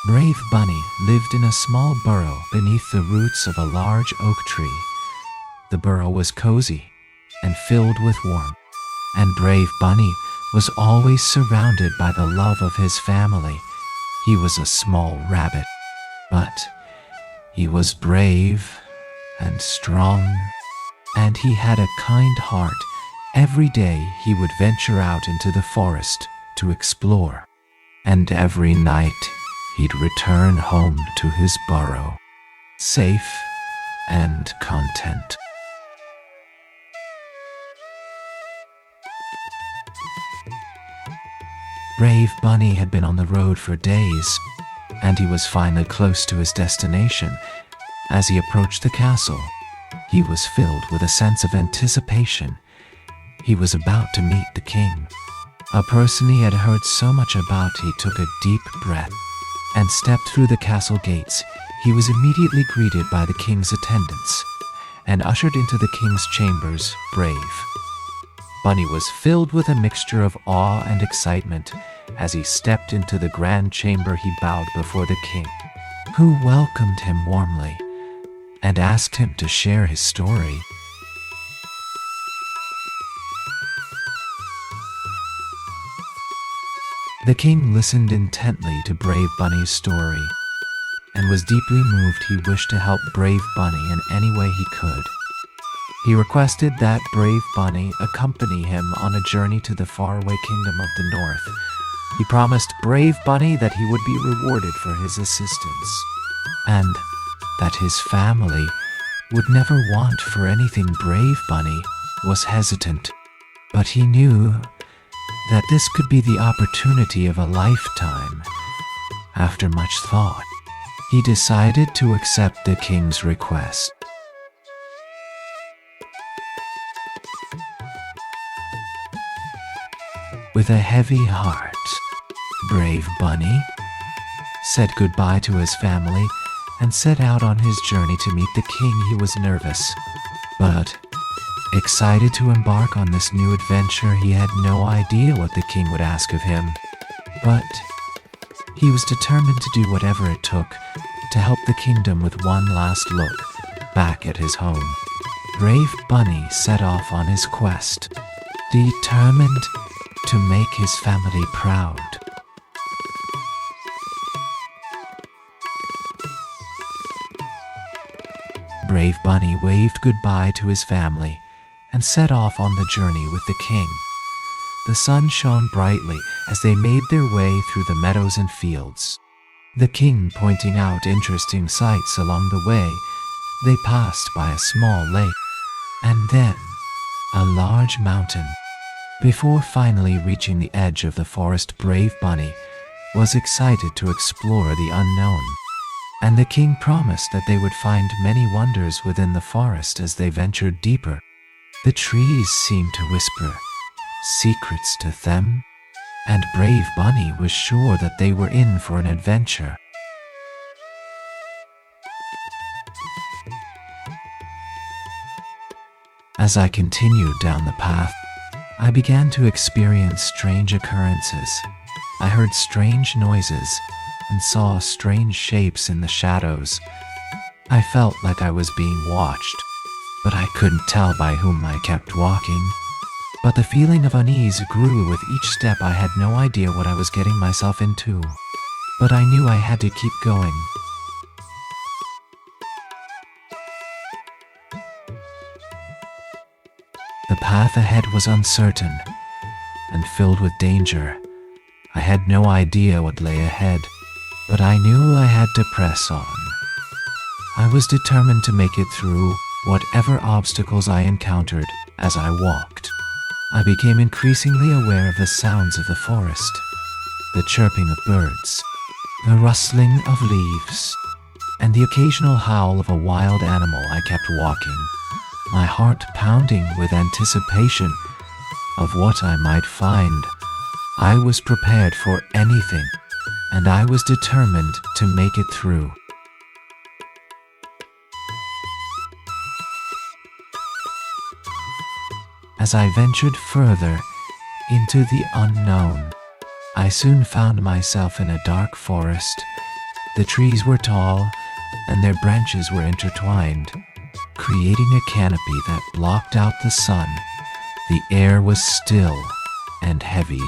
Brave Bunny lived in a small burrow beneath the roots of a large oak tree. The burrow was cozy and filled with warmth, and Brave Bunny was always surrounded by the love of his family. He was a small rabbit, but he was brave and strong, and he had a kind heart. Every day he would venture out into the forest to explore, and every night he'd return home to his burrow, safe and content. Brave Bunny had been on the road for days, and he was finally close to his destination. As he approached the castle, he was filled with a sense of anticipation. He was about to meet the king, a person he had heard so much about. He took a deep breath and stepped through the castle gates. He was immediately greeted by the king's attendants and ushered into the king's chambers. Brave Bunny was filled with a mixture of awe and excitement. As he stepped into the grand chamber, he bowed before the king, who welcomed him warmly and asked him to share his story. The king listened intently to Brave Bunny's story and was deeply moved. He wished to help Brave Bunny in any way he could. He requested that Brave Bunny accompany him on a journey to the faraway kingdom of the north. He promised Brave Bunny that he would be rewarded for his assistance, and that his family would never want for anything. Brave Bunny was hesitant, but he knew that this could be the opportunity of a lifetime. After much thought, he decided to accept the king's request. With a heavy heart, Brave Bunny said goodbye to his family and set out on his journey to meet the king. He was nervous, but excited to embark on this new adventure. He had no idea what the king would ask of him, but he was determined to do whatever it took to help the kingdom. With one last look back at his home, Brave Bunny set off on his quest, determined to make his family proud. Brave Bunny waved goodbye to his family and set off on the journey with the king. The sun shone brightly as they made their way through the meadows and fields, the king pointing out interesting sights along the way. They passed by a small lake and then a large mountain. Before finally reaching the edge of the forest, Brave Bunny was excited to explore the unknown, and the king promised that they would find many wonders within the forest. As they ventured deeper, the trees seemed to whisper secrets to them, and Brave Bunny was sure that they were in for an adventure. As I continued down the path, I began to experience strange occurrences. I heard strange noises and saw strange shapes in the shadows. I felt like I was being watched, but I couldn't tell by whom. I kept walking, but the feeling of unease grew with each step. I had no idea what I was getting myself into, but I knew I had to keep going. The path ahead was uncertain and filled with danger. I had no idea what lay ahead, but I knew I had to press on. I was determined to make it through whatever obstacles I encountered. As I walked, I became increasingly aware of the sounds of the forest, the chirping of birds, the rustling of leaves, and the occasional howl of a wild animal. I kept walking, my heart pounding with anticipation of what I might find. I was prepared for anything, and I was determined to make it through. As I ventured further into the unknown, I soon found myself in a dark forest The trees were tall, and their branches were intertwined, creating a canopy that blocked out the sun. The air was still and heavy,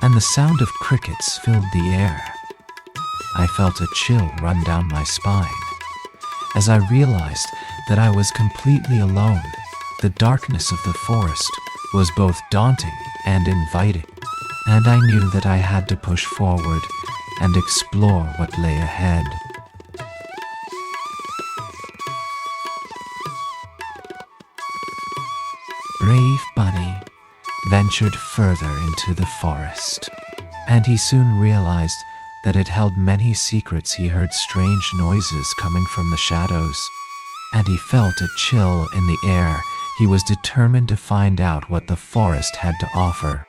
and the sound of crickets filled the air. I felt a chill run down my spine as I realized that I was completely alone. The darkness of the forest was both daunting and inviting, and I knew that I had to push forward and explore what lay ahead. Brave Bunny ventured further into the forest, and he soon realized that it held many secrets. He heard strange noises coming from the shadows, and he felt a chill in the air. He was determined to find out what the forest had to offer,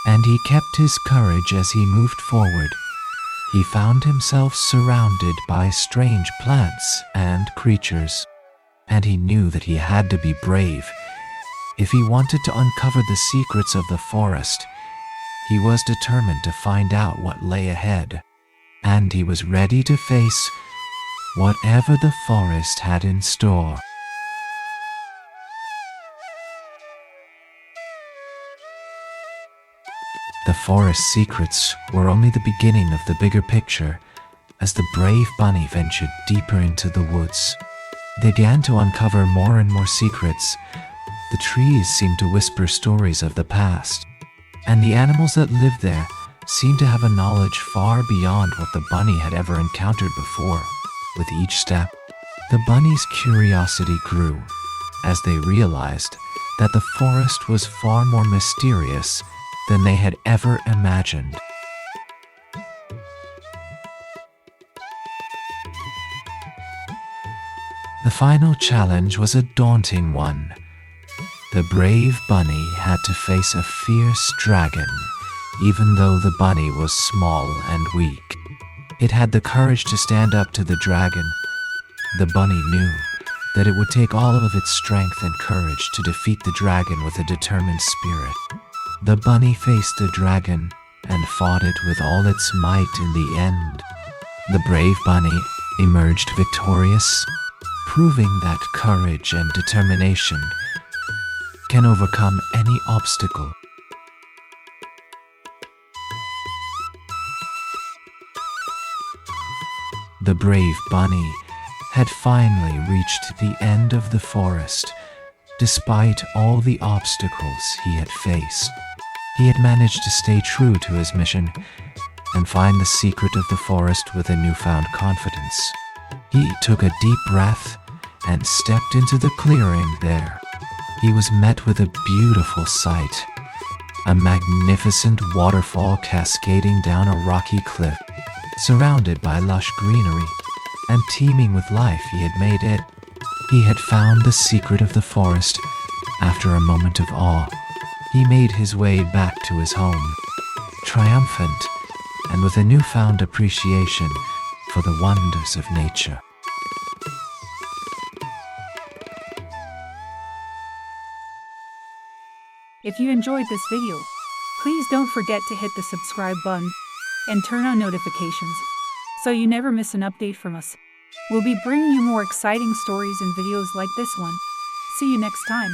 and he kept his courage as he moved forward. He found himself surrounded by strange plants and creatures, and he knew that he had to be brave. If he wanted to uncover the secrets of the forest, he was determined to find out what lay ahead, and he was ready to face whatever the forest had in store. The forest secrets were only the beginning of the bigger picture. As the brave bunny ventured deeper into the woods, they began to uncover more and more secrets. The trees seemed to whisper stories of the past, and the animals that lived there seemed to have a knowledge far beyond what the bunny had ever encountered before. With each step, the bunny's curiosity grew as they realized that the forest was far more mysterious than they had ever imagined. The final challenge was a daunting one. The brave bunny had to face a fierce dragon, even though the bunny was small and weak. It had the courage to stand up to the dragon. The bunny knew that it would take all of its strength and courage to defeat the dragon with a determined spirit. The bunny faced the dragon and fought it with all its might. In the end, the brave bunny emerged victorious, proving that courage and determination can overcome any obstacle. The brave bunny had finally reached the end of the forest. Despite all the obstacles he had faced, he had managed to stay true to his mission and find the secret of the forest with a newfound confidence. He took a deep breath and stepped into the clearing. There, he was met with a beautiful sight, a magnificent waterfall cascading down a rocky cliff, surrounded by lush greenery and teeming with life. He had made it. He had found the secret of the forest. After a moment of awe, he made his way back to his home, triumphant and with a newfound appreciation for the wonders of nature. If you enjoyed this video, please don't forget to hit the subscribe button and turn on notifications so you never miss an update from us. We'll be bringing you more exciting stories and videos like this one. See you next time.